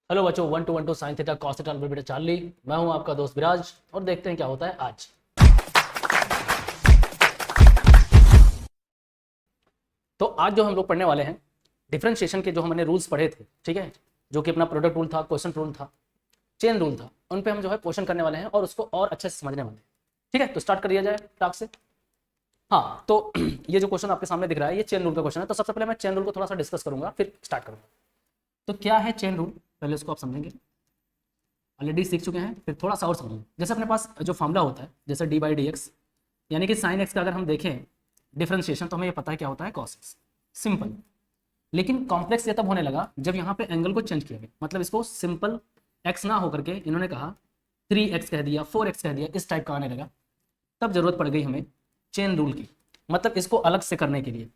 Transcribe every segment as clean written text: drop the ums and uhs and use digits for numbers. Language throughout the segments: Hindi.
हेलो बच्चों, 1 to 1 to sine theta cos theta beta Charlie. मैं हूं आपका दोस्त विराज और देखते हैं क्या होता है आज। तो आज जो हम लोग पढ़ने वाले हैं डिफरेंशिएशन के जो हमने रूल्स पढ़े थे, ठीक है, जो कि अपना प्रोडक्ट रूल था, क्वेश्चन रूल था, चेन रूल था, उन पे हम जो है क्वेश्चन करने वाले हैं और उसको और अच्छे से समझने वाले हैं। ठीक है, तो स्टार्ट कर दिया जाए टास्क से। हाँ, तो ये जो क्वेश्चन आपके सामने दिख रहा है ये चेन रूल का क्वेश्चन है। तो सबसे पहले मैं चेन रूल को थोड़ा सा डिस्कस करूंगा, फिर स्टार्ट करूंगा। तो क्या है चेन रूल, पहले इसको आप समझेंगे। ऑलरेडी सीख चुके हैं, फिर थोड़ा सा और समझेंगे। जैसे अपने पास जो फॉर्मूला होता है, जैसे d/dx, यानी कि साइन एक्स का अगर हम देखें डिफरेंशिएशन तो हमें ये पता है क्या होता है cos x, सिंपल। लेकिन कॉम्प्लेक्स ये तब होने लगा जब यहाँ पे एंगल को चेंज किया गया, मतलब इसको सिंपल x ना होकर के इन्होंने कहा 3x कह दिया, 4x कह दिया, इस टाइप का आने लगा। तब जरूरत पड़ गई हमें चेन रूल की, मतलब इसको अलग से करने के लिए।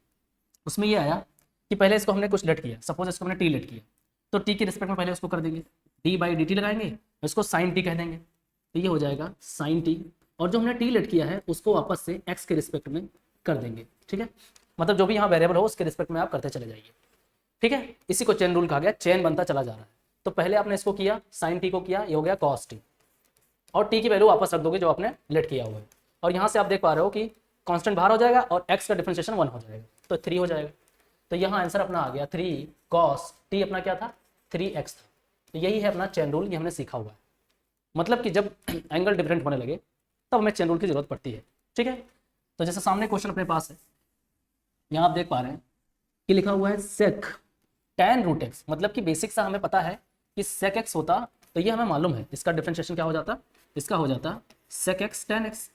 उसमें ये आया कि पहले इसको हमने कुछ लेट किया, सपोज इसको हमने टी लेट किया, तो टी के रिस्पेक्ट में पहले उसको कर देंगे d/dt लगाएंगे, इसको साइन टी कह देंगे, तो ये हो जाएगा साइन टी। और जो हमने टी लेट किया है उसको वापस से x के रिस्पेक्ट में कर देंगे। ठीक है, मतलब जो भी यहाँ वेरिएबल हो उसके रिस्पेक्ट में आप करते चले जाइए। ठीक है, इसी को चेन रूल कहा गया, चेन बनता चला जा रहा है। तो पहले आपने इसको किया, साइन टी को किया, ये हो गया कॉस टी, और टी की वैल्यू वापस रख दोगे जो आपने लेट किया हुआ है। और यहाँ से आप देख पा रहे हो कि कांस्टेंट बाहर हो जाएगा और x का डिफरेंशिएशन 1 हो जाएगा, तो 3 हो जाएगा। तो यहाँ आंसर अपना आ गया 3 कॉस टी, अपना क्या था 3x था। तो यही है अपना चेन रूल, ये हमने सीखा हुआ है। मतलब कि जब एंगल डिफरेंट होने लगे तब हमें चेन रूल की जरूरत पड़ती है। ठीक है, तो जैसे सामने क्वेश्चन अपने पास है, यहाँ आप देख पा रहे हैं कि लिखा हुआ है सेक tan रूट एक्स, मतलब कि बेसिक सा हमें पता है कि सेक एक्स होता, तो ये हमें मालूम है इसका डिफरेंशिएशन क्या हो जाता, इसका हो जाता सेक एक्स tan एक्स।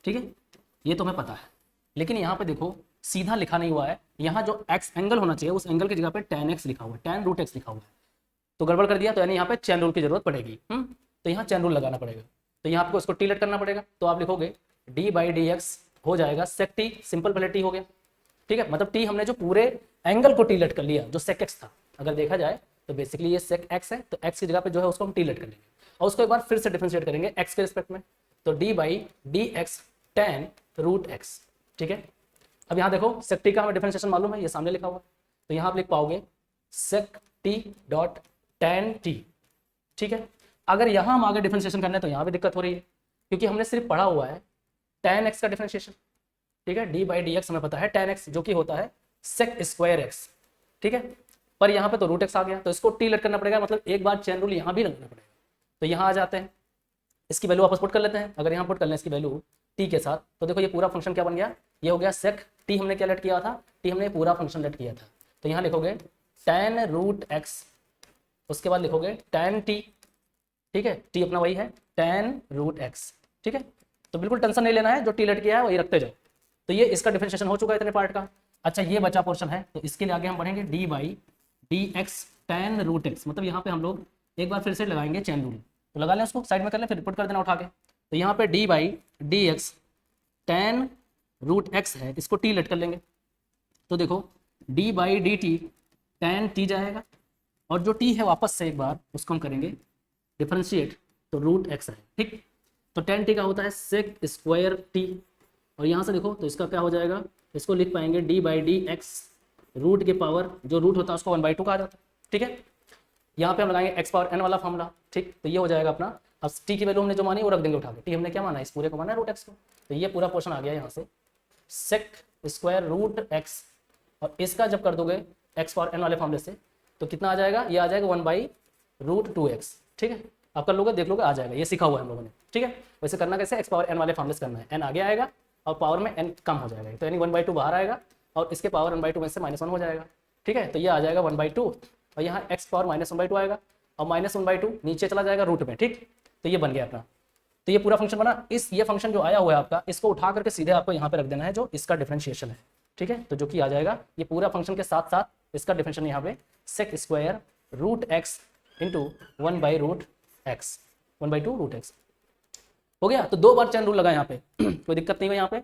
ठीक है, ये तो हमें पता है। लेकिन यहाँ पे देखो सीधा लिखा नहीं हुआ है, यहाँ जो x एंगल होना चाहिए उस एंगल की जगह पे tan x लिखा हुआ है, tan रूट एक्स लिखा हुआ है, तो गड़बड़ कर दिया। तो यानी यहाँ पे चेन रूल की जरूरत पड़ेगी। तो यहाँ चेन रूल लगाना पड़ेगा। तो यहाँ आपको इसको टी लेट करना पड़ेगा, तो आप लिखोगे d/dx हो जाएगा सेक टी, सिंपल पहले टी हो गया। ठीक है, मतलब टी हमने जो पूरे एंगल को टी लेट कर लिया जो सेक एक्स था, अगर देखा जाए तो बेसिकली ये सेक एक्स है, तो एक्स की जगह पे जो है उसको हम टी लेट कर लेंगे और उसको एक बार फिर से डिफरेंशिएट करेंगे एक्स के रिस्पेक्ट में, तो d/dx tan रूट एक्स। ठीक है, अब यहाँ देखो सेक टी का हमें डिफरेंशिएशन मालूम है, ये सामने लिखा हुआ है, तो यहाँ आप लिख पाओगे सेक टी डॉट tan टी। ठीक है, अगर यहाँ हम आगे डिफरेंशिएशन करना है तो यहाँ भी दिक्कत हो रही है, क्योंकि हमने सिर्फ पढ़ा हुआ है tan x का डिफरेंशिएशन। ठीक है, d/dx हमें पता है tan x जो कि होता है sec स्क्वायर x। ठीक है, पर यहाँ पे तो रूट एक्स आ गया, तो इसको टी लेट करना पड़ेगा, मतलब एक बार चेन रूल यहाँ भी लगाना पड़ेगा। तो यहाँ आ जाते हैं, इसकी वैल्यू वापस पुट कर लेते हैं। अगर यहाँ पुट कर लें इसकी वैल्यू टी के साथ, तो देखो ये पूरा फंक्शन क्या बन गया, ये हो गया सेक टी, हमने क्या लेट किया था, टी हमने पूरा फंक्शन लेट किया था। तो यहाँ लिखोगे tan रूट एक्स, उसके बाद लिखोगे tan टी। ठीक है, टी अपना वही है tan रूट एक्स। ठीक है, तो बिल्कुल टेंशन नहीं लेना है, जो टी लेट किया है वही रखते जाओ। तो ये इसका डिफरेंशिएशन हो चुका है इतने पार्ट का। अच्छा, ये बचा पोर्शन है, तो इसके लिए आगे हम बढ़ेंगे d/dx tan रूट एक्स, मतलब यहाँ पे हम लोग एक बार फिर से लगाएंगे चेन रूल, तो लगा लें उसको साइड में कर लें, फिर रिपोर्ट कर देना उठा के। तो यहाँ पे d/dx tan रूट एक्स है, इसको टी लेट कर लेंगे, तो देखो d/dt tan t जाएगा, और जो t है वापस से एक बार उसको हम करेंगे डिफरेंशिएट, तो रूट एक्स है। ठीक, तो tan t का होता है सेक स्क्वायर t, और यहाँ से देखो तो इसका क्या हो जाएगा, इसको लिख पाएंगे d/dx रूट के पावर, जो रूट होता है उसको 1/2 कहा जाता है। ठीक है, यहाँ पे हम लगाएंगे x पावर n वाला फॉर्मूला। ठीक, तो ये हो जाएगा अपना, अब t की वैल्यू हमने जो मानी वो रख देंगे उठा के, t हमने क्या माना, इस पूरे को माना है रूट एक्स को, तो ये पूरा पोर्शन आ गया यहाँ से सेक स्क्वायर रूट एक्स, और इसका जब कर दोगे x पावर n वाले फॉर्मूले से तो कितना आ जाएगा, ये आ जाएगा 1/√2x। ठीक है, आप कर लोगे, देख लोगे, आ जाएगा, ये सीखा हुआ है हम लोगों ने। ठीक है, वैसे करना कैसे, x पावर n वाले फॉर्मूले से करना है, n आगे आएगा और पावर में n कम हो जाएगा, तो यानी 1/2 बाहर आएगा और इसके पावर 1/2 में से -1 हो जाएगा। ठीक है, तो ये आ जाएगा 1/2, और यहाँ x पावर -1/2 आएगा और -1/2 नीचे चला जाएगा रूट में। ठीक, तो ये बन गया अपना, तो ये पूरा फंक्शन बना। ये फंक्शन जो आया हुआ है आपका, इसको उठा करके सीधे आपको यहाँ पे रख देना है जो इसका डिफरेंशिएशन है। ठीक है, तो जो कि आ जाएगा ये पूरा फंक्शन के साथ साथ इसका डिफरेंशिएशन यहाँ पे sec square root x into 1/√x, 1/2√x हो गया। तो 2 बार चेन रूल लगा यहाँ पे कोई दिक्कत नहीं है, यहाँ पे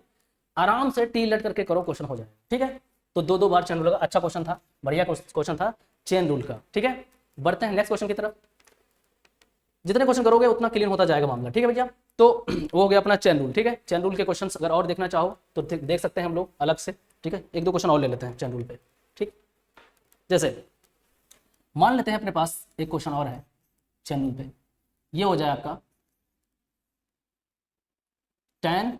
आराम से टी लेट करके करो, क्वेश्चन हो जाएगा। ठीक है, तो 2 बार चेन रूल लगा, अच्छा क्वेश्चन था, बढ़िया क्वेश्चन था चेन रूल का। ठीक है, बढ़ते हैं नेक्स्ट क्वेश्चन की तरफ। जितने क्वेश्चन करोगे उतना क्लियर होता जाएगा मामला। ठीक है भैया, तो वो हो गया अपना चेन रूल। ठीक है, चेन रूल के क्वेश्चंस अगर और देखना चाहो तो देख सकते हैं हम लोग अलग से। ठीक है, 1-2 क्वेश्चन और ले लेते हैं चेन रूल पे। ठीक, जैसे मान लेते हैं अपने पास एक क्वेश्चन और है चैनल पे, ये हो जाए आपका tan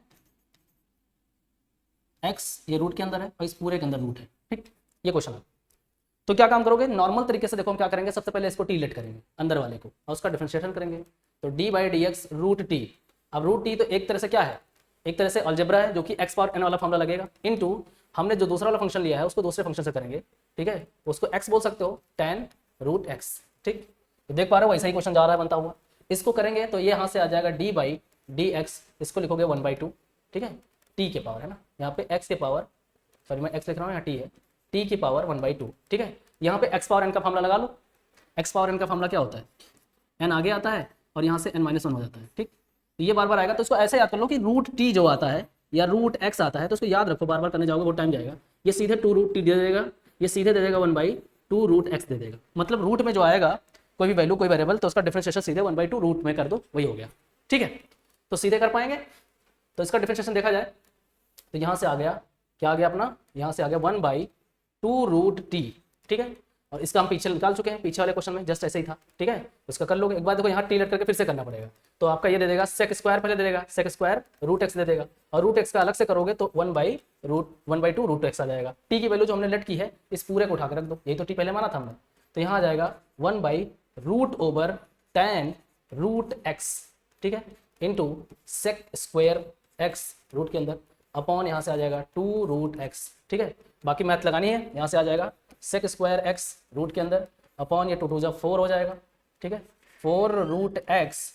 x, ये रूट के अंदर है और इस पूरे के अंदर रूट है, ठीक, ये क्वेश्चन है। तो क्या काम करोगे, नॉर्मल तरीके से देखो हम क्या करेंगे, सबसे पहले इसको टी लेट करेंगे अंदर वाले को और उसका डिफरेंशिएशन करेंगे। तो d by d x root t, अब रूट टी तो एक तरह से क्या है, एक तरह से अलजेब्रा है जो कि एक्स पावर एन वाला फॉर्मूला लगेगा, इनटू हमने जो दूसरा वाला फंक्शन लिया है उसको दूसरे फंक्शन से करेंगे, ठीक है, उसको एक्स बोल सकते हो, tan रूट एक्स, ठीक। तो देख पा रहे हो वैसा ही क्वेश्चन जा रहा है बनता हुआ, इसको करेंगे तो ये यहाँ से आ जाएगा डी बाई डी एक्स, इसको लिखोगे 1/2, ठीक है, टी के पावर है ना, यहाँ पे एक्स के पावर, सॉरी मैं एक्स लिख रहा हूँ, यहाँ टी है, टी की पावर 1/2, ठीक है। यहाँ पे एक्स पावर एन का फॉर्मूला लगा लो, एक्स पावर एन का फॉर्मूला क्या होता है, एन आगे आता है और यहाँ से n-1 हो जाता है, ठीक। तो ये बार बार आएगा, तो इसको ऐसे याद कर लो कि रूट टी जो आता है या रूट एक्स आता है, तो उसको याद रखो, बार बार करने जाओगे बहुत टाइम जाएगा, ये सीधे 2 रूट टी दे देगा, ये सीधे दे देगा 1/2 रूट एक्स दे देगा, मतलब रूट में जो आएगा कोई भी वैल्यू कोई वेरिएबल, तो उसका डिफरेंशिएशन सीधे 1/2 रूट में कर दो, वही हो गया, ठीक है। तो सीधे कर पाएंगे, तो इसका डिफरेंशिएशन देखा जाए तो यहाँ से आ गया, क्या आ गया अपना, यहाँ से आ गया 1/2 रूट टी, ठीक है, और इसका हम पीछे निकाल चुके हैं, पीछे वाले क्वेश्चन में जस्ट ऐसे ही था, ठीक है, उसका कर लोगे। एक बार देखो यहाँ टी लेट करके फिर से करना पड़ेगा, तो आपका ये दे देगा सेक स्क्वायर, पहले दे देगा सेक स्क्वायर रूट एक्स दे देगा, और रूट एक्स का अलग से करोगे तो 1/2 रूट एक्स आ जाएगा। टी की वैल्यू जो हमने लेट की है इस पूरे को उठा के रख दो, यही तो टी पहले माना था हमने, तो यहाँ आ जाएगा 1/√tan रूट एक्स, ठीक है, into sec square x root के अंदर अपॉन यहाँ से आ जाएगा 2 रूट एक्स, ठीक है, बाकी मैथ लगानी है, यहाँ से आ जाएगा सेक स्क्वायर एक्स रूट के अंदर अपॉन ये 2 2 4 हो जाएगा, ठीक है, 4 रूट एक्स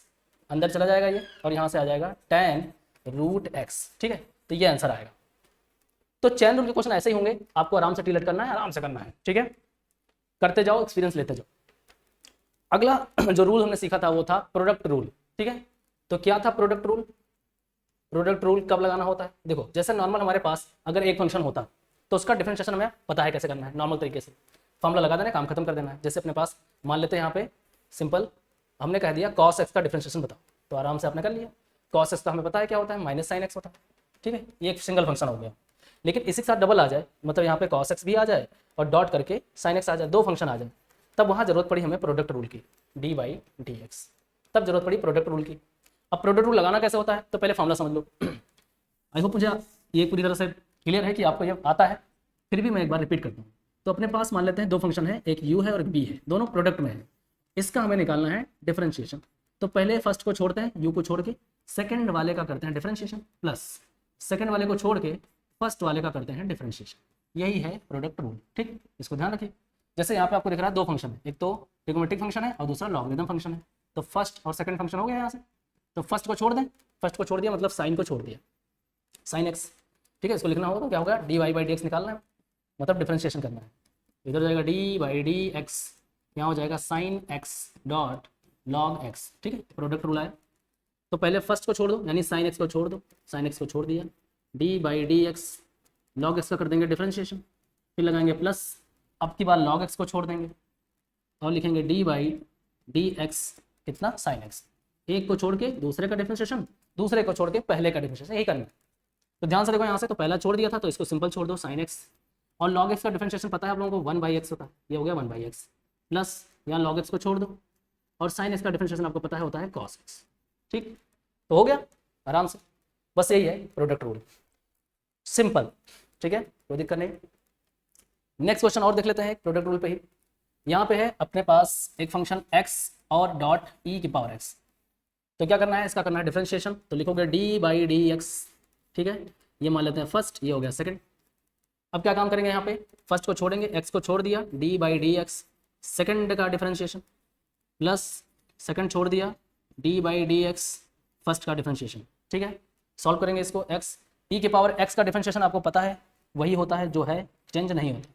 अंदर चला जाएगा ये, और यहाँ से आ जाएगा tan रूट एक्स, ठीक है, तो ये आंसर आएगा। तो चैन रूल के क्वेश्चन ऐसे ही होंगे, आपको आराम से टीलेट करना है, आराम से करना है, ठीक है, करते जाओ, एक्सपीरियंस लेते जाओ। अगला जो रूल हमने सीखा था वो था प्रोडक्ट रूल, ठीक है, तो क्या था प्रोडक्ट रूल, प्रोडक्ट रूल कब लगाना होता है, देखो जैसे नॉर्मल हमारे पास अगर एक फंक्शन होता तो उसका डिफरेंशिएशन हमें पता है कैसे करना है, नॉर्मल तरीके से फॉर्मूला लगा देना, काम खत्म कर देना है। जैसे अपने पास मान लेते हैं यहाँ पे सिंपल हमने कह दिया cos x का डिफरेंशिएशन बताओ, तो आराम से आपने कर लिया, cos x का हमें पता है क्या होता है, माइनस साइन x होता है, ठीक है, ये एक सिंगल फंक्शन हो गया। लेकिन इसी के साथ डबल आ जाए, मतलब यहाँ पे cos x भी आ जाए और डॉट करके sin x आ जाए, दो फंक्शन आ जाए, तब वहाँ जरूरत पड़ी हमें प्रोडक्ट रूल की, डी बाई डी एक्स, तब जरूरत पड़ी प्रोडक्ट रूल की। अब प्रोडक्ट रूल लगाना कैसे होता है, तो पहले फॉर्मूला समझ लो। आई होप मुझे ये पूरी तरह से क्लियर है कि आपको ये आता है, फिर भी मैं एक बार रिपीट करता हूँ। तो अपने पास मान लेते हैं दो फंक्शन है, एक u है और एक b है, दोनों प्रोडक्ट में है, इसका हमें निकालना है डिफरेंशिएशन। तो पहले फर्स्ट को छोड़ते हैं, u को छोड़ के, सेकंड वाले का करते हैं डिफरेंशिएशन, प्लस सेकंड वाले को छोड़ के फर्स्ट वाले का करते हैं डिफरेंशिएशन, यही है प्रोडक्ट रूल, ठीक, इसको ध्यान रखिए। जैसे यहाँ पे आपको दिख रहा है दो फंक्शन है, एक तो ट्रिग्नोमेट्रिक फंक्शन है और दूसरा लॉगरिथम फंक्शन है, तो फर्स्ट और सेकंड फंक्शन हो गया यहाँ से, तो फर्स्ट को छोड़ दें, फर्स्ट को छोड़ दिया मतलब साइन को छोड़ दिया, साइन एक्स, ठीक है, इसको लिखना होगा तो क्या होगा, d y by d x निकालना है, मतलब डिफरेंशिएशन करना है, इधर हो जाएगा डी बाई डी एक्स, यहाँ हो जाएगा sine x dot log x, ठीक है, प्रोडक्ट रूल आया। तो पहले फर्स्ट को छोड़ दो, यानी साइन एक्स को छोड़ दो, साइन एक्स को छोड़ दिया, D by d x log x का कर देंगे डिफरेंशिएशन, फिर लगाएंगे प्लस, अब की बार लॉग एक्स को छोड़ देंगे और लिखेंगे डी बाई डी एक्स कितना, साइन एक्स, एक को छोड़ के दूसरे का डिफरेंशिएशन, दूसरे को छोड़ के पहले का डिफरेंशिएशन, यही करना है। तो ध्यान से देखो यहाँ से, तो पहला छोड़ दिया था तो इसको सिंपल छोड़ दो साइन एक्स, और लॉग एक्स का डिफरेंशिएशन पता है आप लोगों को 1/x होता है, ये हो गया 1/x, प्लस यहाँ लॉग एक्स को छोड़ दो और साइन एक्स का डिफरेंशिएशन आपको पता है होता है कॉस एक्स, ठीक, तो हो गया आराम से, बस यही है प्रोडक्ट रूल, सिंपल, ठीक है, कोई दिक्कत नहीं। नेक्स्ट क्वेश्चन और देख लेते हैं प्रोडक्ट रूल पे ही। यहाँ पे है अपने पास एक फंक्शन x और डॉट e की पावर x, तो क्या करना है, इसका करना है डिफरेंशिएशन, तो लिखोगे डी बाई डी एक्स, ठीक है, ये मान लेते हैं फर्स्ट, ये हो गया सेकंड। अब क्या काम करेंगे, यहाँ पे फर्स्ट को छोड़ेंगे, x को छोड़ दिया, D by d x second का डिफरेंशिएशन, प्लस सेकंड छोड़ दिया, D by d x first का डिफरेंशिएशन, ठीक है, सॉल्व करेंगे इसको, x e की पावर x का डिफरेंशिएशन आपको पता है वही होता है जो है, चेंज नहीं होता,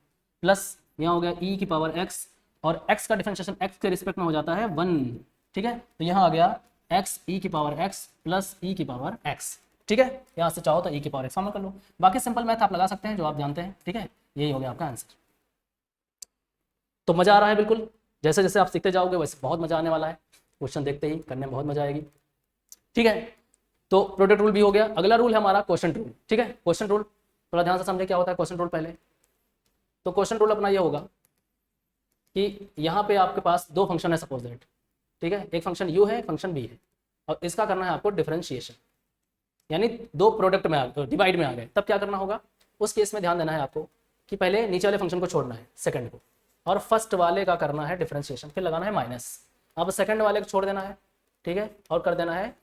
प्लस यहाँ हो गया e की पावर x, और x का डिफरेंशिएशन x के रिस्पेक्ट में हो जाता है 1, ठीक है, तो यहाँ आ गया x e की पावर x प्लस e की पावर x, ठीक है, यहाँ से चाहो तो e की पावर x फॉर्मूला कर लो, बाकी सिंपल मैथ आप लगा सकते हैं जो आप जानते हैं, ठीक है, यही हो गया आपका आंसर। तो मज़ा आ रहा है बिल्कुल, जैसे जैसे आप सीखते जाओगे वैसे बहुत मज़ा आने वाला है, क्वेश्चन देखते ही करने में बहुत मज़ा आएगी, ठीक है। तो प्रोडक्ट रूल भी हो गया, अगला रूल है हमारा क्वेश्चन रूल, ठीक है, क्वेश्चन रूल थोड़ा ध्यान से समझे क्या होता है क्वेश्चन रूल। पहले तो क्वेश्चन रूल अपना ये होगा कि यहाँ पे आपके पास दो फंक्शन है सपोज दैट, ठीक है, एक फंक्शन u है, एक फंक्शन v है, और इसका करना है आपको डिफरेंशिएशन, यानी दो प्रोडक्ट में डिवाइड में आ गए, तब क्या करना होगा। उस केस में ध्यान देना है आपको कि पहले नीचे वाले फंक्शन को छोड़ना है, सेकंड को, और फर्स्ट वाले का करना है डिफरेंशिएशन, फिर लगाना है माइनस। अब सेकंड वाले को छोड़ देना है, ठीक है, और कर देना है,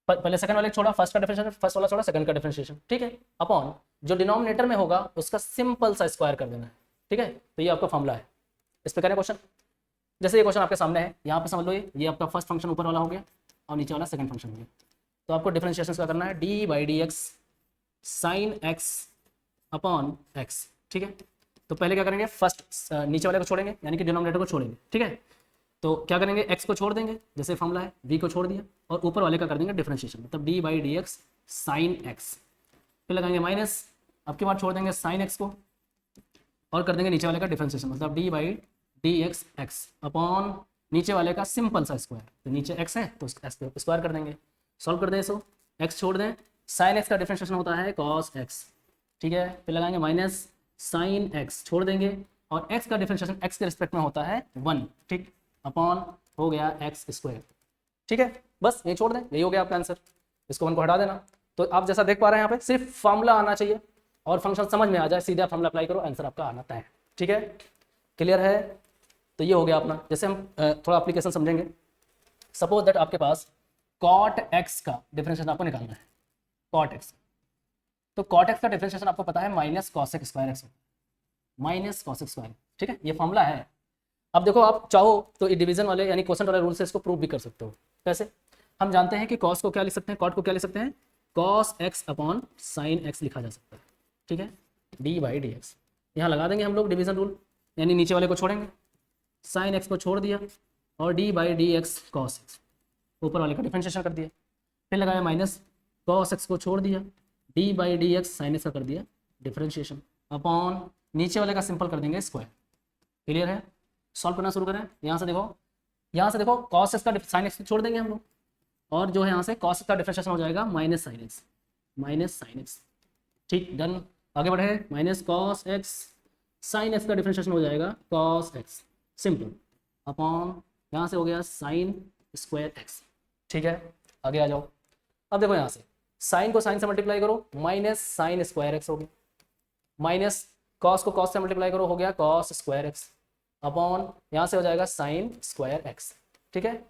पहले सेकंड वाले को छोड़ा, फर्स्ट का डिफरेंशिएशन, फर्स्ट वाला छोड़ा, सेकंड का डिफरेंशिएशन, ठीक है, अपॉन जो डिनोमिनेटर में होगा उसका सिंपल सा स्क्वायर कर देना है, ठीक है। तो ये आपका फॉर्मूला है। इस पर करें क्वेश्चन, जैसे ये क्वेश्चन आपके सामने है, यहाँ पे समझ लो ये आपका फर्स्ट फंक्शन ऊपर वाला हो गया और नीचे वाला सेकंड फंक्शन हो गया। तो आपको डिफरेंशिएशन का करना है d/dx sin x upon x, ठीक है। तो पहले क्या करेंगे, फर्स्ट नीचे वाले को छोड़ेंगे, यानी कि डिनोमिनेटर को छोड़ेंगे, ठीक है। तो क्या करेंगे, x को छोड़ देंगे जैसे फॉर्मूला है, v को छोड़ दिया, और ऊपर वाले का कर देंगे डिफरेंशिएशन, मतलब d/dx sin x, फिर लगाएंगे माइनस, अब के बाद छोड़ देंगे sin x को और कर देंगे नीचे वाले का डिफरेंशिएशन, मतलब d/dx x अपॉन नीचे वाले का सिंपल सा स्क्वायर। तो नीचे x है तो स्क्वायर कर देंगे, सॉल्व कर दें इसको, x छोड़ दें, sin x का डिफरेंशिएशन होता है cos x, ठीक है, फिर लगाएंगे माइनस sin x, छोड़ देंगे, और x का डिफरेंशिएशन x के रिस्पेक्ट में होता है 1, ठीक, अपॉन हो गया x स्क्वायर, ठीक है। बस ये छोड़ दें, यही हो गया आपका आंसर, इसको 1 को हटा देना। तो आप जैसा देख पा रहे हैं यहाँ पे सिर्फ फॉर्मूला आना चाहिए और फंक्शन समझ में आ जाए, सीधा फॉर्मूला अप्लाई करो, आंसर आपका आना तय है, ठीक है, क्लियर है। तो ये हो गया अपना। जैसे हम थोड़ा एप्लीकेशन समझेंगे, सपोज दैट आपके पास cot x का डिफरेंशिएशन आपको निकालना है, cot x, तो cot x का डिफरेंशिएशन आपको पता है minus cos x square x, minus cos x square, ठीक है, ये फॉर्मूला है। अब देखो आप चाहो तो डिवीजन वाले यानी क्वोशंट वाले रूल से इसको प्रूव भी कर सकते हो। कैसे, हम जानते हैं कि cos को क्या लिख सकते हैं, cot को क्या लिख सकते हैं, cos x upon sin x लिखा जा सकता है, ठीक है, d/dx। यहाँ लगा देंगे हम लोग डिवीजन रूल, यानी नीचे वाले को छोड़ेंगे, sin x को छोड़ दिया और d/dx cos x, ऊपर वाले का डिफरेंशिएशन कर दिया, फिर लगाया माइनस, cos x को छोड़ दिया, d/dx sin x का कर दिया डिफरेंशिएशन, अपॉन नीचे वाले का सिंपल कर देंगे स्क्वायर। क्लियर है, सॉल्व करना शुरू करें। यहाँ से देखो cos x का sin x छोड़ देंगे हम लोग, और जो है यहाँ से cos x का डिफरेंशिएशन हो जाएगा माइनस sin x, ठीक, डन, आगे बढ़े, minus cos x sin x का डिफरेंशिएशन हो जाएगा cos x सिंपल, अपॉन यहाँ से हो गया sin स्क्वायर x, ठीक है, आगे आ जाओ। अब देखो यहाँ से साइन को साइन से मल्टीप्लाई करो, माइनस साइन स्क्वायर एक्स हो गया, माइनस कॉस को कॉस से मल्टीप्लाई करो, हो गया कॉस स्क्वायर एक्स, अपॉन यहाँ से हो जाएगा साइन स्क्वायर एक्स, ठीक है।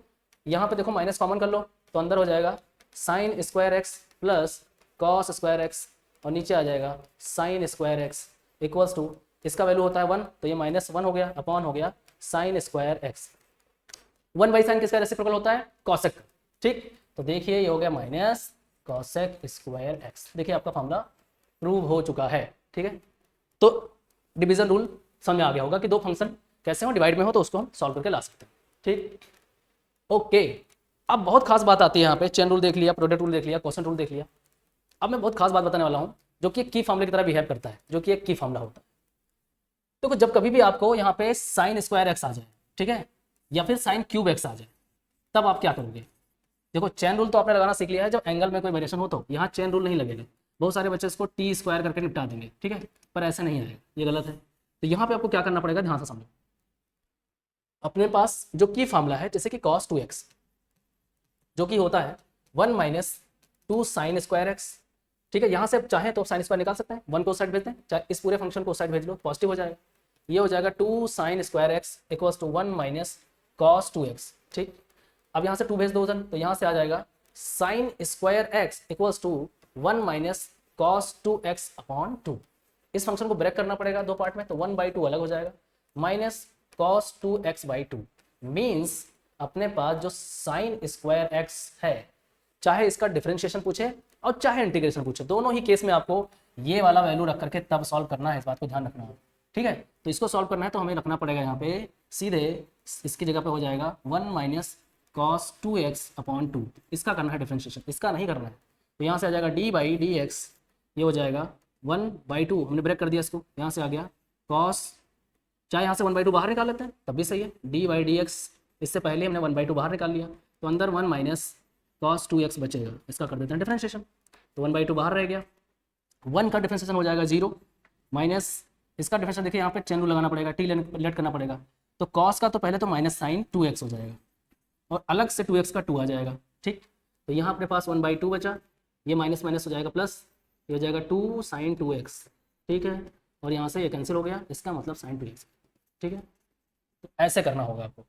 यहाँ पे देखो माइनस कॉमन कर लो तो अंदर हो जाएगा sine square x plus cos square x, और नीचे आ जाएगा sine square x equals to, इसका वैल्यू होता है 1 तो ये -1 हो गया, अपॉन हो गया साइन स्क्वायर एक्स। 1/sin किसका रेसिप्रोकल होता है, कॉसेक, ठीक। तो देखिए ये हो गया माइनस कॉसेक स्क्वायर एक्स। देखिए आपका फॉर्मूला प्रूव हो चुका है, ठीक है। तो डिवीजन रूल समझ में आ गया होगा कि दो फंक्शन कैसे हो, डिवाइड में हो तो उसको हम सॉल्व करके ला सकते हैं, ठीक। ओके, अब बहुत खास बात आती है यहाँ पे, चेन रूल देख लिया, प्रोडक्ट रूल देख लिया, क्वोशंट रूल देख लिया। अब मैं बहुत खास बात बताने वाला हूँ जो कि की फॉर्मूले की तरह बिहेव करता है, जो कि एक की फॉर्मूला होता है। तो जब कभी भी आपको यहाँ पे साइन स्क्वायर एक्स आ जाए, ठीक है, या फिर साइन क्यूब एक्स आ जाए, तब आप क्या करोगे। देखो चेन रूल तो आपने लगाना सीख लिया है, जब एंगल में कोई वेरिएशन हो तो यहाँ चेन रूल नहीं लगेगा। बहुत सारे बच्चे इसको टी स्क्वायर करके निपटा देंगे, ठीक है, पर ऐसे नहीं आएगा, ये गलत है। तो यहाँ पे आपको क्या करना पड़ेगा, ध्यान से समझो। अपने पास जो की फॉर्मूला है, जैसे कि cos 2x जो कि होता है 1 - 2 साइन स्क्वायर एक्स, ठीक है। यहाँ से चाहे तो साइन स्क्वायर निकाल सकते हैं, 1 को साइड भेज दें, चाहे इस पूरे फंक्शन को साइड भेज लो, पॉजिटिव हो जाएगा। ये हो जाएगा 2 sine square x equals to 1 - cos 2x, ठीक। अब यहाँ से 2 भेज दो उधर, तो यहाँ से आ जाएगा sine square x equals to 1 - cos 2x upon 2। इस फंक्शन को ब्रेक करना पड़ेगा दो पार्ट में, तो 1/2 अलग हो जाएगा, माइनस cos 2x/2 मीन्स अपने पास जो साइन स्क्वायर एक्स है, चाहे इसका डिफरेंशिएशन पूछे और चाहे इंटीग्रेशन पूछे, दोनों ही केस में आपको ये वाला वैल्यू रख करके तब सॉल्व करना है, इस बात को ध्यान रखना है, ठीक है। तो इसको सॉल्व करना है तो हमें रखना पड़ेगा यहाँ पे सीधे इसकी जगह पे हो जाएगा 1 - cos 2x अपॉन 2, इसका करना है डिफरेंशिएशन, इसका नहीं करना है। तो यहाँ से आ जाएगा d/dx, ये हो जाएगा 1/2, हमने ब्रेक कर दिया इसको, यहाँ से आ गया cos, चाहे यहाँ से 1/2 बाहर निकाल लेते हैं तब भी सही है, d/dx, इससे पहले हमने 1/2 बाहर निकाल लिया, तो अंदर 1 - cos 2x बचेगा, इसका कर देते हैं डिफरेंशिएशन, तो 1/2 बाहर रह गया, 1 का डिफरेंशिएशन हो जाएगा 0, माइनस इसका डिफरेंशिएशन, देखिए यहाँ पे चेन रूल लगाना पड़ेगा, टी लेट करना पड़ेगा, तो कॉस का तो पहले तो माइनस साइन 2x हो जाएगा और अलग से 2x का 2 आ जाएगा, ठीक। तो यहाँ अपने पास 1/2 बचा, ये माइनस माइनस हो जाएगा प्लस, ये हो जाएगा 2 साइन 2x, ठीक है। और यहाँ से ये कैंसिल हो गया, इसका मतलब साइन 2x, ठीक है। तो ऐसे करना होगा आपको,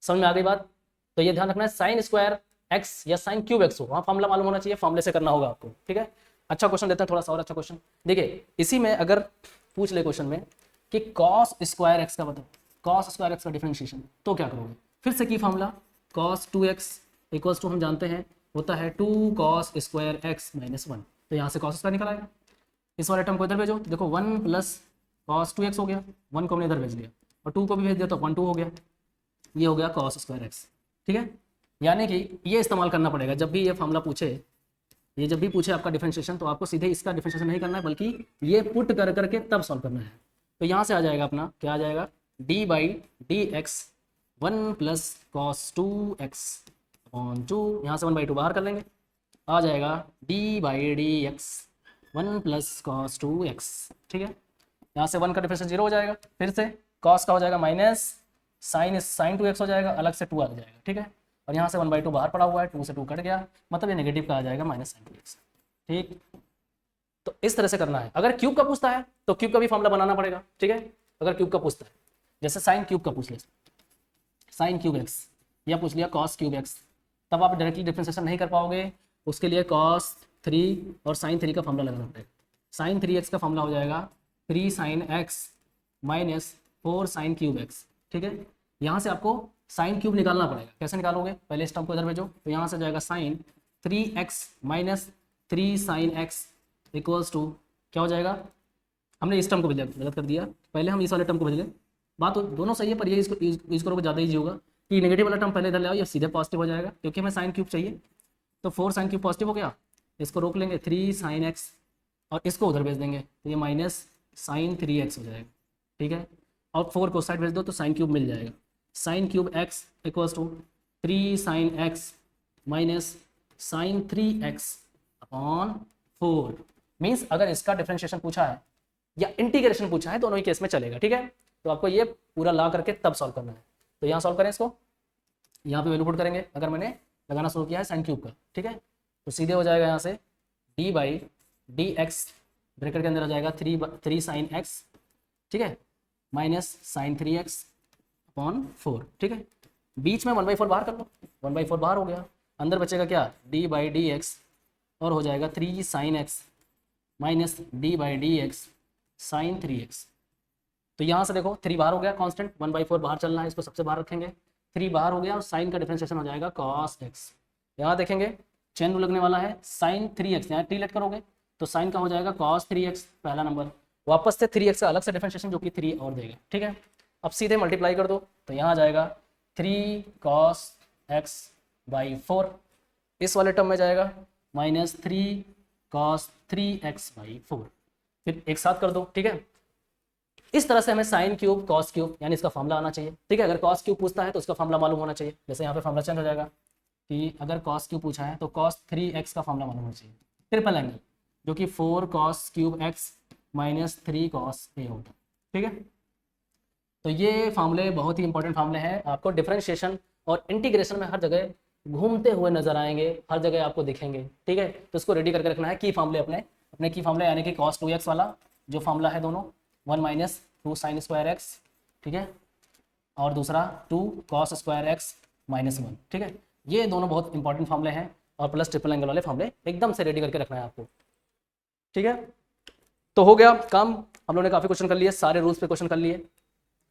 समझ में आ गई बात। तो ये ध्यान रखना है साइन स्क्वायर एक्स या साइन क्यूब एक्स हो, वहाँ फॉर्मूला मालूम होना चाहिए, फॉर्मूले से करना होगा आपको, ठीक है। अच्छा क्वेश्चन देते हैं थोड़ा सा और अच्छा क्वेश्चन। देखिए इसी में अगर पूछ ले क्वेश्चन में कि कॉस स्क्वायर एक्स का बताओ, कॉस स्क्वायर एक्स का डिफरेंशिएशन, तो क्या करोगे। फिर से की formula cos 2x equals to हम जानते हैं होता है 2 कॉस स्क्वायर एक्स माइनस 1। तो यहाँ से कॉस स्क्वायर निकल आएगा, इस वाले टर्म को इधर भेजो, देखो 1 प्लस कॉस 2x हो गया, 1 को हमने इधर भेज दिया और 2 को भी भेज दिया तो 1 2 हो गया, ये हो गया कॉस स्क्वायर एक्स, ठीक है। यानी कि ये इस्तेमाल करना पड़ेगा जब भी ये फॉर्मूला पूछे, ये जब भी पूछे आपका डिफरेंशिएशन, तो आपको सीधे इसका डिफरेंशिएशन नहीं करना है बल्कि ये पुट कर करके तब सॉल्व करना है। तो यहाँ से आ जाएगा अपना, क्या आ जाएगा, d/dx 1 plus cos 2x upon 2, यहाँ से 1/2 बाहर कर लेंगे, आ जाएगा d/dx 1 प्लस कॉस 2x, ठीक है। यहाँ से 1 का डिफरेंशिएशन 0 हो जाएगा, फिर से कॉस का हो जाएगा माइनस साइन 2x हो जाएगा, अलग से 2 आ जाएगा, ठीक है। और यहाँ से 1/2 बाहर पड़ा हुआ है, 2 से 2 कट गया, मतलब ये नेगेटिव का आ जाएगा माइनस साइन 2x, ठीक। तो इस तरह से करना है। अगर क्यूब का पूछता है तो क्यूब का भी फॉर्मूला बनाना पड़ेगा, ठीक है। अगर क्यूब का पूछता है, जैसे साइन क्यूब का पूछ ले, साइन क्यूब एक्स, या पूछ लिया कॉस क्यूब एक्स, तब आप डायरेक्टली डिफरेंशिएशन नहीं कर पाओगे, उसके लिए कॉस 3 और साइन 3 का फॉर्मूला लगाना पड़ेगा। साइन 3x का फॉर्मूला हो जाएगा 3 sine x minus 4 sign cube x, ठीक है। यहाँ से आपको साइन क्यूब निकालना पड़ेगा, कैसे निकालोगे, पहले इस टर्म को इधर भेजो, तो यहाँ से जाएगा sine 3x minus 3 sine x equals to क्या हो जाएगा, हमने इस टर्म को भेजा, गलत कर दिया, पहले हम इस वाले टर्म को भेज लें, बात तो दोनों सही है पर ये इसको यूज करोगे ज़्यादा ईजी होगा कि नेगेटिव वाला टर्म पहले इधर ले आओ, ये सीधे पॉजिटिव हो जाएगा क्योंकि हमें साइन क्यूब चाहिए। तो 4 साइन क्यूब पॉजिटिव हो गया, इसको रोक लेंगे 3 साइन एक्स और इसको उधर भेज देंगे, तो ये माइनस साइन 3x हो जाएगा, ठीक है। और 4 को साइड भेज दो तो साइन क्यूब मिल जाएगा, sine cube x equals to 3 sine x minus sine 3x upon 4। Means अगर इसका डिफरेंशिएशन पूछा है या इंटीग्रेशन पूछा है, दोनों ही केस में चलेगा, ठीक है। तो आपको ये पूरा ला करके तब सॉल्व करना है। तो यहाँ सॉल्व करें इसको, यहाँ पे वैल्यू पुट करेंगे, अगर मैंने लगाना शुरू किया है साइन क्यूब का, ठीक है, तो सीधे हो जाएगा यहाँ से d/dx ब्रैकेट के अंदर आ जाएगा 3 साइन एक्स, ठीक है, माइनस साइन 3x अपॉन 4, ठीक है। बीच में 1/4 बाहर कर लो, 1/4 बाहर हो गया, अंदर बचेगा क्या, d/dx और हो जाएगा 3 sine x minus d/dx sign 3x। तो यहाँ से देखो 3 बाहर हो गया कांस्टेंट, 1/4 बाहर चलना है, इसको सबसे बाहर रखेंगे, 3 बाहर हो गया और साइन का डिफरेंशिएशन हो जाएगा cos x। यहाँ देखेंगे चेन रूल लगने वाला है, साइन 3x यहाँ टी लेट करोगे तो साइन का हो जाएगा cos 3x पहला नंबर, वापस से 3x का अलग से डिफरेंशिएशन जो कि 3 और देगा, ठीक है। अब सीधे मल्टीप्लाई कर दो तो यहाँ आ जाएगा 3 cos x/4, इस वाले टर्म में जाएगा माइनस 3 cos 3x/4, फिर एक साथ कर दो, ठीक है। इस तरह से हमें साइन क्यूब कॉस क्यूब यानी इसका फॉर्मूला आना चाहिए, ठीक है। अगर कॉस क्यूब पूछता है तो उसका फॉर्मूला मालूम होना चाहिए, जैसे यहाँ पे फॉर्मूला चेंज हो जाएगा कि अगर कॉस क्यूब पूछा है तो cos 3x का फॉर्मूला मालूम होना चाहिए, ट्रिपल एंगल जो कि 4 cos cube x minus 3 cos a होगा, ठीक है। तो ये फार्मूले बहुत ही इंपॉर्टेंट फार्मूले हैं, आपको डिफरेंशिएशन और इंटीग्रेशन में हर जगह घूमते हुए नजर आएंगे, हर जगह आपको दिखेंगे, ठीक है। तो इसको रेडी करके रखना है की फार्मूले अपने की फार्मूले यानी कि cos 2x वाला जो फार्मूला है दोनों 1 माइनस 2 साइन स्क्वायर एक्स, ठीक है, और दूसरा 2 cos स्क्वायर एक्स माइनस 1, ठीक है। ये दोनों बहुत इंपॉर्टेंट फार्मूले हैं और प्लस ट्रिपल एंगल वाले फार्मूले एकदम से रेडी करके रखना है आपको, ठीक है। तो हो गया काम, हम लोगों ने काफ़ी क्वेश्चन कर लिए, सारे रूल्स पे क्वेश्चन कर लिए,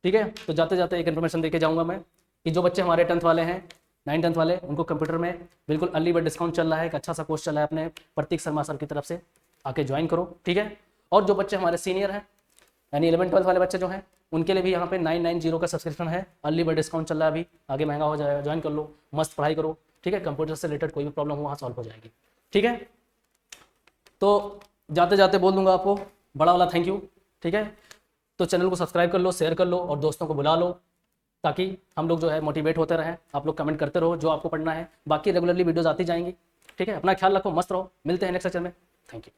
ठीक है। तो जाते जाते एक इन्फॉर्मेशन देके जाऊंगा मैं कि जो बच्चे हमारे 10th वाले हैं, 9th वाले, उनको कंप्यूटर में बिल्कुल अर्ली बर्ड डिस्काउंट चल रहा है, एक अच्छा सा कोर्स चल रहा है अपने प्रतीक शर्मा सर की तरफ से, आके ज्वाइन करो, ठीक है। और जो बच्चे हमारे सीनियर हैं यानी 11th-12th वाले बच्चे जो हैं उनके लिए भी यहाँ पे 990 का सब्सक्रिप्शन है, अर्ली बर्ड डिस्काउंट चल रहा है अभी, आगे महंगा हो जाएगा, ज्वाइन कर लो, मस्त पढ़ाई करो, ठीक है। कंप्यूटर से रिलेटेड कोई भी प्रॉब्लम हो वहाँ सॉल्व हो जाएगी, ठीक है। तो जाते जाते बोल दूंगा आपको बड़ा वाला थैंक यू, ठीक है। तो चैनल को सब्सक्राइब कर लो, शेयर कर लो और दोस्तों को बुला लो ताकि हम लोग जो है मोटिवेट होते रहें, आप लोग कमेंट करते रहो जो आपको पढ़ना है, बाकी रेगुलरली वीडियोज आती जाएंगी, ठीक है। अपना ख्याल रखो, मस्त रहो, मिलते हैं नेक्स्ट लेक्चर में, थैंक यू।